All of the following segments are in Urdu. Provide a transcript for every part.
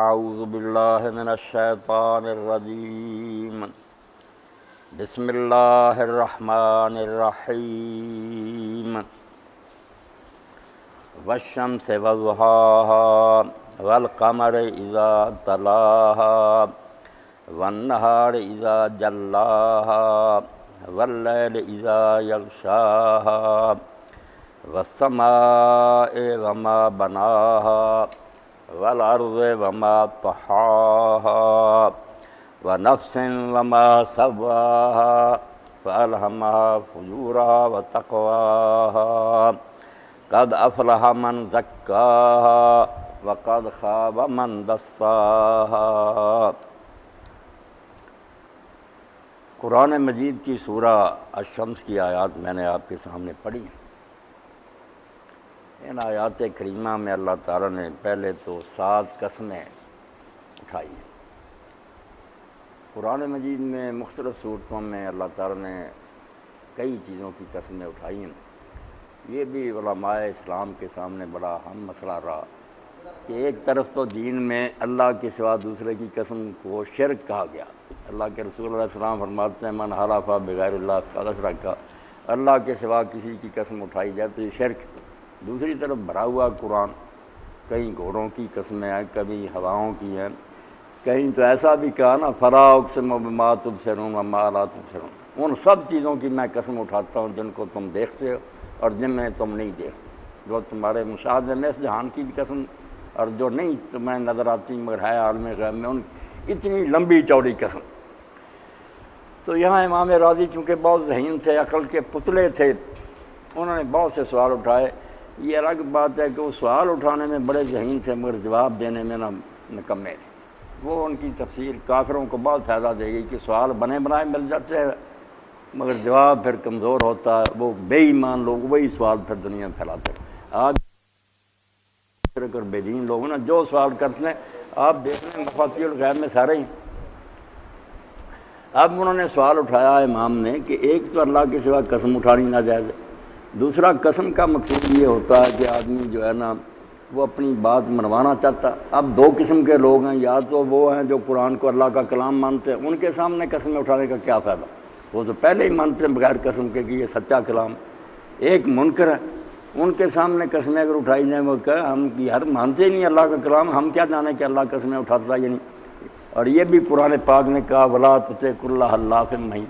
اعوذ باللہ من الشیطان الرجیم بسم اللہ الرحمن الرحیم والشمس وضحاها والقمر اذا تلاها والنہار اذا جلاها واللیل اذا یغشاها والسماء وما بناها والارض وما طحاها ونفس وما سواها فألهمها فجورها وتقواها قد افلح من زکاها وقد خاب من دساها۔ قرآن مجید کی سورہ الشمس کی آیات میں نے آپ کے سامنے پڑھی ہیں۔ ان آیات کریمہ میں اللہ تعالیٰ نے پہلے تو 7 قسمیں اٹھائی ہیں۔ قرآن مجید میں مختلف صورتوں میں اللہ تعالیٰ نے کئی چیزوں کی قسمیں اٹھائی ہیں۔ یہ بھی علماء اسلام کے سامنے بڑا اہم مسئلہ رہا کہ ایک طرف تو دین میں اللہ کے سوا دوسرے کی قسم کو شرک کہا گیا۔ اللہ کے رسول علیہ السلام فرماتے ہیں من حلف بغیر اللہ فقد اشرک، اللہ کے سوا کسی کی قسم اٹھائی جائے تو یہ شرک۔ دوسری طرف بھرا ہوا قرآن کہیں گھوڑوں کی قسمیں ہیں، کبھی ہواؤں کی ہیں، کہیں تو ایسا بھی کہا نا فلا اقسم بما تبصرون وما لا تبصرون، ان سب چیزوں کی میں قسم اٹھاتا ہوں جن کو تم دیکھتے ہو اور جن میں تم نہیں دیکھتے، جو تمہارے مشاہدے میں اس جہان کی بھی قسم اور جو نہیں تمہیں نظر آتی مگر ہے عالم غیب میں، ان اتنی لمبی چوڑی قسم۔ تو یہاں امام راضی چونکہ بہت ذہین تھے، عقل کے پتلے تھے، انہوں نے بہت سے سوال اٹھائے۔ یہ الگ بات ہے کہ وہ سوال اٹھانے میں بڑے ذہین تھے مگر جواب دینے میں نکمے تھے۔ وہ ان کی تفسیر کافروں کو بہت فائدہ دے گی کہ سوال بنے بنائے مل جاتے ہیں مگر جواب پھر کمزور ہوتا ہے، وہ بے ایمان لوگ وہی سوال پھر دنیا میں پھیلاتے ہیں۔ آج اور بے دین لوگ نا جو سوال کرتے ہیں آپ دیکھ لیں مفاتیح الغیب میں سارے ہی۔ اب انہوں نے سوال اٹھایا امام نے کہ ایک تو اللہ کے سوا قسم اٹھانی ناجائز ہے، دوسرا قسم کا مقصود یہ ہوتا ہے کہ آدمی جو ہے نا وہ اپنی بات منوانا چاہتا۔ اب 2 قسم کے لوگ ہیں، یا تو وہ ہیں جو قرآن کو اللہ کا کلام مانتے ہیں، ان کے سامنے قسمیں اٹھانے کا کیا فائدہ، وہ تو پہلے ہی مانتے ہیں بغیر قسم کے کہ یہ سچا کلام۔ ایک منکر ہے، ان کے سامنے قسمیں اگر اٹھائی جائیں وہ کہ ہم یار مانتے ہی نہیں اللہ کا کلام، ہم کیا جانے کہ اللہ قسمیں اٹھاتا یا نہیں۔ اور یہ بھی قرآن پاک نے کہا ولا تطع کل حلاف مہین،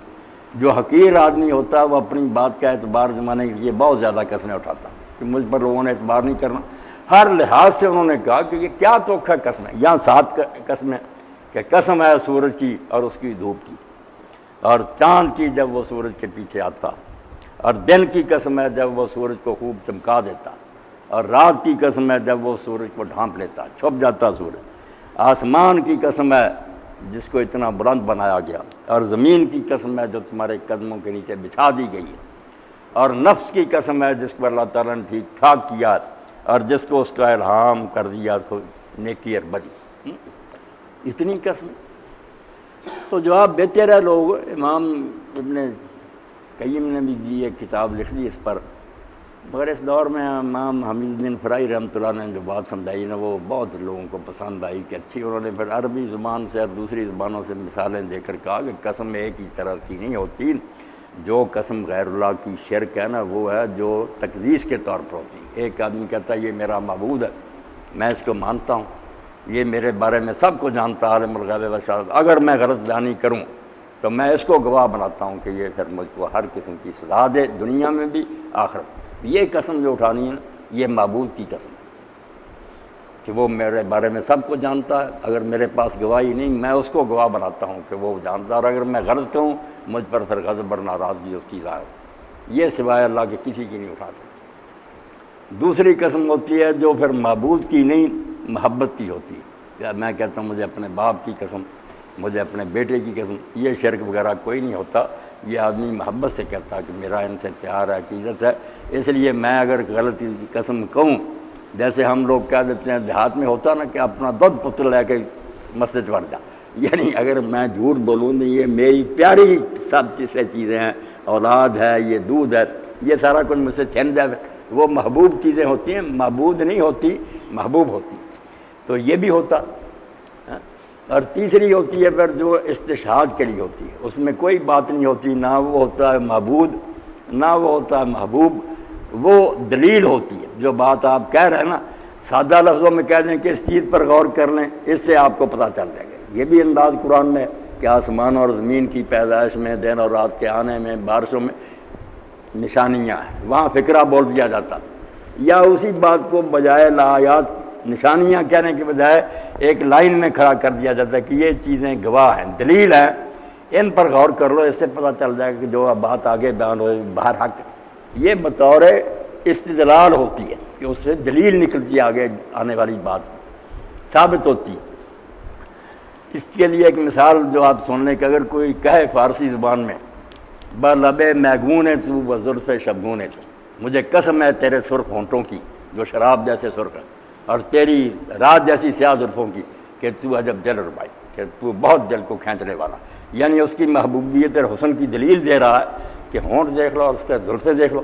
جو حقیر آدمی ہوتا ہے وہ اپنی بات کا اعتبار جمانے کے لیے بہت زیادہ قسمیں اٹھاتا کہ مجھ پر لوگوں نے اعتبار نہیں کرنا۔ ہر لحاظ سے انہوں نے کہا کہ یہ کیا توقع قسمیں، یہاں 7 قسمیں کہ قسم ہے سورج کی اور اس کی دھوپ کی، اور چاند کی جب وہ سورج کے پیچھے آتا، اور دن کی قسم ہے جب وہ سورج کو خوب چمکا دیتا، اور رات کی قسم ہے جب وہ سورج کو ڈھانپ لیتا چھپ جاتا سورج، آسمان کی قسم ہے جس کو اتنا بلند بنایا گیا، اور زمین کی قسم ہے جو تمہارے قدموں کے نیچے بچھا دی گئی ہے، اور نفس کی قسم ہے جس کو اللہ تعالیٰ نے ٹھیک ٹھاک کیا اور جس کو اس کا الہام کر دیا تو نیکی اور بدی، اتنی قسم۔ تو جواب دیتے رہے لوگ۔ امام ابن قیم نے بھی ایک کتاب لکھ دی اس پر، مگر اس دور میں امام حمید بن فرائی رحمۃ اللہ نے جو بات سمجھائی نا وہ بہت لوگوں کو پسند آئی کہ اچھی۔ انہوں نے پھر عربی زبان سے اور دوسری زبانوں سے مثالیں دے کر کہا کہ قسم ایک ہی طرح کی نہیں ہوتی، جو قسم غیر اللہ کی شرک ہے نا وہ ہے جو تقدیس کے طور پر ہوتی ہے۔ ایک آدمی کہتا ہے یہ میرا معبود ہے، میں اس کو مانتا ہوں، یہ میرے بارے میں سب کو جانتا ہے عالم الغیب والشہادت، اگر میں غلط بیانی کروں تو میں اس کو گواہ بناتا ہوں کہ یہ پھر مجھ کو ہر قسم کی سزا دے دنیا میں بھی آخرت میں۔ یہ قسم جو اٹھانی ہے یہ معبود کی قسم ہے کہ وہ میرے بارے میں سب کو جانتا ہے، اگر میرے پاس گواہی نہیں میں اس کو گواہ بناتا ہوں کہ وہ جانتا ہے، اور اگر میں غلط کہوں مجھ پر پھر غضب اور ناراضگی اس کی ظاہر۔ یہ سوائے اللہ کے کسی کی نہیں اٹھاتا۔ دوسری قسم ہوتی ہے جو پھر معبود کی نہیں محبت کی ہوتی ہے، یا میں کہتا ہوں مجھے اپنے باپ کی قسم، مجھے اپنے بیٹے کی قسم، یہ شرک وغیرہ کوئی نہیں ہوتا۔ یہ آدمی محبت سے کہتا کہ میرا ان سے پیار ہے، عقیدت ہے، اس لیے میں اگر غلط قسم کہوں، جیسے ہم لوگ کہہ دیتے ہیں دیہات میں ہوتا نا کہ اپنا دودھ پتر لے کے مسجد بڑھ جا، یعنی اگر میں جھوٹ بولوں تو یہ میری پیاری سب چیزیں ہیں، اولاد ہے، یہ دودھ ہے، یہ سارا کچھ مجھ سے چھن جائے، وہ محبوب چیزیں ہوتی ہیں، معبود نہیں ہوتی، محبوب ہوتی۔ تو یہ بھی ہوتا اور تیسری ہوتی ہے پھر جو استشہاد کے لیے ہوتی ہے، اس میں کوئی بات نہیں ہوتی، نہ وہ ہوتا ہے معبود نہ وہ ہوتا ہے محبوب، وہ دلیل ہوتی ہے۔ جو بات آپ کہہ رہے ہیں نا، سادہ لفظوں میں کہہ دیں کہ اس چیز پر غور کر لیں، اس سے آپ کو پتہ چل جائے گا۔ یہ بھی انداز قرآن میں کہ آسمان اور زمین کی پیدائش میں، دن اور رات کے آنے میں، بارشوں میں نشانیاں ہیں، وہاں فکرہ بول دیا جاتا، یا اسی بات کو بجائے لآیات نشانیاں کہنے کے بجائے ایک لائن میں کھڑا کر دیا جاتا ہے کہ یہ چیزیں گواہ ہیں، دلیل ہیں، ان پر غور کر لو، اس سے پتہ چل جائے گا کہ جو بات آگے بیان ہوئے باہر حق۔ یہ بطور استدلال ہوتی ہے کہ اس سے دلیل نکلتی ہے، آگے آنے والی بات ثابت ہوتی ہے۔ اس کے لیے ایک مثال جو آپ سن لیں کہ اگر کوئی کہے فارسی زبان میں بلب میگون تو و زلف شبگون تو، مجھے قسم ہے تیرے سرخ ہونٹوں کی جو شراب جیسے سرخ ہے، اور تیری رات جیسی سیاہ زلفوں کی کہ تو عجب دل ربائی، کہ تو بہت دل کو کھینچنے والا، یعنی اس کی محبوبیت اور حسن کی دلیل دے رہا ہے کہ ہونٹ دیکھ لو اور اس کے زلفیں دیکھ لو۔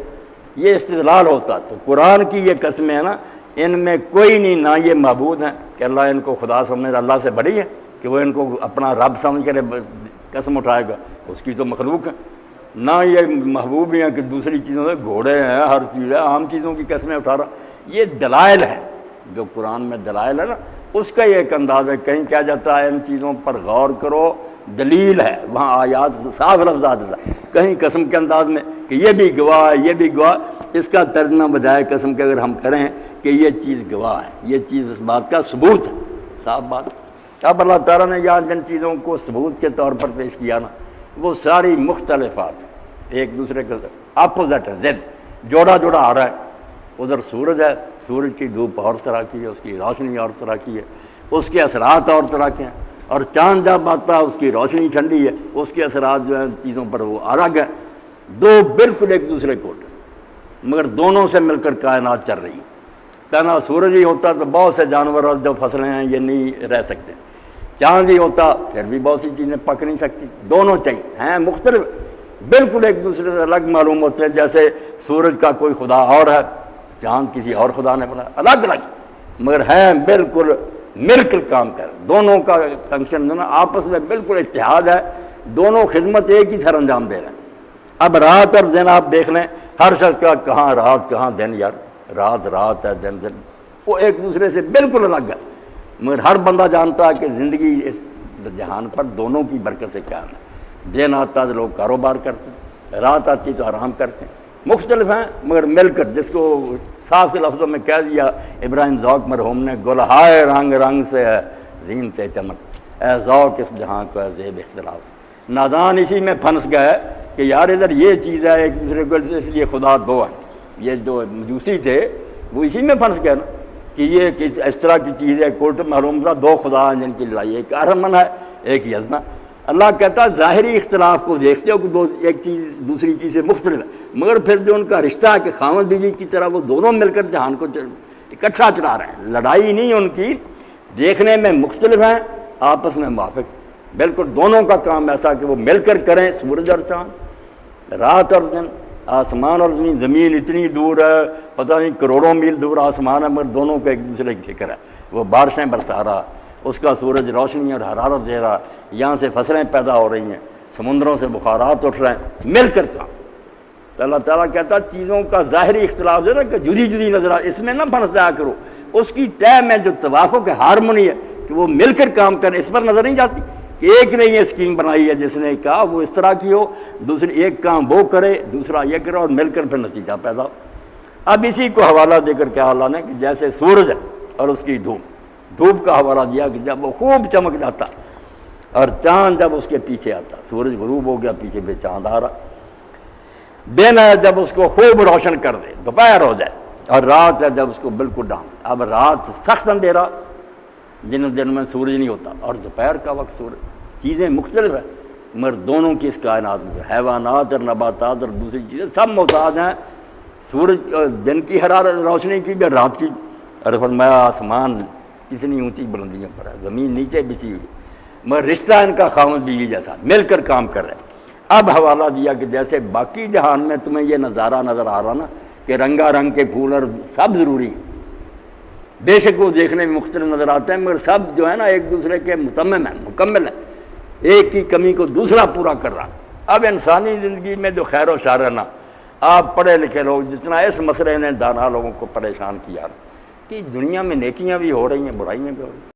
یہ استدلال ہوتا۔ تو قرآن کی یہ قسمیں ہیں نا، ان میں کوئی نہیں، نہ یہ معبود ہیں کہ اللہ ان کو خدا سمجھے، اللہ سے بڑی ہے کہ وہ ان کو اپنا رب سمجھ کر قسم اٹھائے گا، اس کی تو مخلوق ہے، نہ یہ محبوب ہیں کہ دوسری چیزوں سے گھوڑے ہیں، ہر چیز ہے، عام چیزوں کی قسمیں اٹھا رہا۔ یہ دلائل ہے، جو قرآن میں دلائل ہے نا، اس کا یہ ایک انداز ہے۔ کہیں کیا جاتا ہے ان چیزوں پر غور کرو، دلیل ہے، وہاں آیات صاف لفظ آتا ہے، کہیں قسم کے انداز میں کہ یہ بھی گواہ ہے، یہ بھی گواہ، اس کا ترجمہ بجائے قسم کے اگر ہم کریں کہ یہ چیز گواہ ہے، یہ چیز اس بات کا ثبوت ہے، صاف بات۔ اب اللہ تعالیٰ نے یہاں جن چیزوں کو ثبوت کے طور پر پیش کیا نا، وہ ساری مختلفات ایک دوسرے کے اپوزٹ ہے، ضد، جوڑا جوڑا آ رہا ہے۔ ادھر سورج ہے، سورج کی دھوپ اور طرح کی ہے، اس کی روشنی اور طرح کی ہے، اس کے اثرات اور طرح کے ہیں، اور چاند جب آتا ہے اس کی روشنی ٹھنڈی ہے، اس کے اثرات جو ہیں چیزوں پر وہ الگ ہیں۔ دو بالکل ایک دوسرے کو مگر دونوں سے مل کر کائنات چل رہی ہے۔ کہنا سورج ہی ہوتا تو بہت سے جانور اور جو فصلیں ہیں یہ نہیں رہ سکتے، چاند ہی ہوتا پھر بھی بہت سی چیزیں پک نہیں سکتی، دونوں چاہیے ہیں مختلف، بالکل ایک دوسرے سے الگ معلوم ہوتے ہیں، جیسے سورج کا کوئی خدا اور ہے، چاند کسی اور خدا نے بنایا، الگ الگ مگر ہیں بالکل مل کر کام کر، دونوں کا فنکشن جو نا آپس میں بالکل اتحاد ہے، دونوں خدمت ایک ہی سر انجام دے رہے ہیں۔ اب رات اور دن آپ دیکھ لیں، ہر شخص کا کہاں رات کہاں دن، یار رات رات ہے، دن دن، وہ ایک دوسرے سے بالکل الگ ہے، مگر ہر بندہ جانتا ہے کہ زندگی اس جہان پر دونوں کی برکت سے کیا ہے۔ دن آتا تو لوگ کاروبار کرتے ہیں، رات آتی تو آرام کرتے ہیں، مختلف ہیں مگر مل کر، جس کو صاف لفظوں میں کہہ دیا ابراہیم ذوق مرحوم نے، گلہائے رنگ رنگ سے ہے زینت چمک، اے ذوق اس جہاں کو ہے زیب اختلاف۔ نادان اسی میں پھنس گیا ہے کہ یار ادھر یہ چیز ہے ایک دوسرے کو، اس لیے خدا دو ہے۔ یہ جو مجوسی تھے وہ اسی میں پھنس گئے نا کہ یہ اس طرح کی چیز ہے، کلٹ معلوم تھا دو خدا ہیں جن کی لڑائی، ایک ارحمن ہے ایک یزنا۔ اللہ کہتا ہے ظاہری اختلاف کو دیکھتے ہو کہ ایک چیز دوسری چیز سے مختلف ہے، مگر پھر جو ان کا رشتہ ہے کہ خاوند بیوی کی طرح وہ دونوں مل کر جہان کو اکٹھا چلا رہے ہیں، لڑائی نہیں ان کی، دیکھنے میں مختلف ہیں آپس میں موافق، بالکل دونوں کا کام ایسا کہ وہ مل کر کریں، سورج اور چاند، رات اور دن، آسمان اور زمین، زمین اتنی دور ہے پتہ نہیں کروڑوں میل دور آسمان ہے، مگر دونوں کا ایک دوسرے کی فکر ہے، وہ بارشیں برسا رہا، اس کا سورج روشنی اور حرارت دے رہا، یہاں سے فصلیں پیدا ہو رہی ہیں، سمندروں سے بخارات اٹھ رہے ہیں، مل کر کام۔ تو اللہ تعالیٰ کہتا چیزوں کا ظاہری اختلاف جو ہے نا کہ جدی جدی نظر آ، اس میں نہ پھنس جایا کرو، اس کی طے میں جو توافق ہے، ہارمونی ہے کہ وہ مل کر کام کریں، اس پر نظر نہیں جاتی کہ ایک نے یہ اسکیم بنائی ہے جس نے کہا وہ اس طرح کی ہو، دوسری ایک کام وہ کرے دوسرا یہ کرے، اور مل کر پھر نتیجہ پیدا ہو۔ اب اسی کو حوالہ دے کر کیا اللہ نے کہ جیسے سورج ہے اور اس کی دھوپ کا حوالہ دیا کہ جب وہ خوب چمک جاتا اور چاند جب اس کے پیچھے آتا، سورج غروب ہو گیا پیچھے پہ چاند آ رہا، دن ہے جب اس کو خوب روشن کر دے دوپہر ہو جائے، اور رات ہے جب اس کو بالکل ڈھانپ۔ اب رات سخت اندھیرا دن میں سورج نہیں ہوتا، اور دوپہر کا وقت سورج، چیزیں مختلف ہیں مگر دونوں کی اس کائنات میں حیوانات اور نباتات اور دوسری چیزیں سب محتاج ہیں سورج دن کی حرارت روشنی کی بھی، رات کی۔ اور فرمایا آسمان اتنی اونچی بلندیوں پر ہے، زمین نیچے بچھی ہوئی، مگر رشتہ ان کا خاوند بیوی جیسا مل کر کام کر رہے ہیں۔ اب حوالہ دیا کہ جیسے باقی جہان میں تمہیں یہ نظارہ نظر آ رہا نا کہ رنگا رنگ کے پھول اور سب ضروری، بے شک وہ دیکھنے میں مختلف نظر آتے ہیں، مگر سب جو ہے نا ایک دوسرے کے متمم ہیں، مکمل ہیں، ایک کی کمی کو دوسرا پورا کر رہا۔ اب انسانی زندگی میں جو خیر و شر ہے نا، آپ پڑھے لکھے لوگ جتنا اس مسئلے نے دانا لوگوں کو پریشان کیا کہ دنیا میں نیکیاں بھی ہو رہی ہیں، برائیاں بھی ہو رہی ہیں۔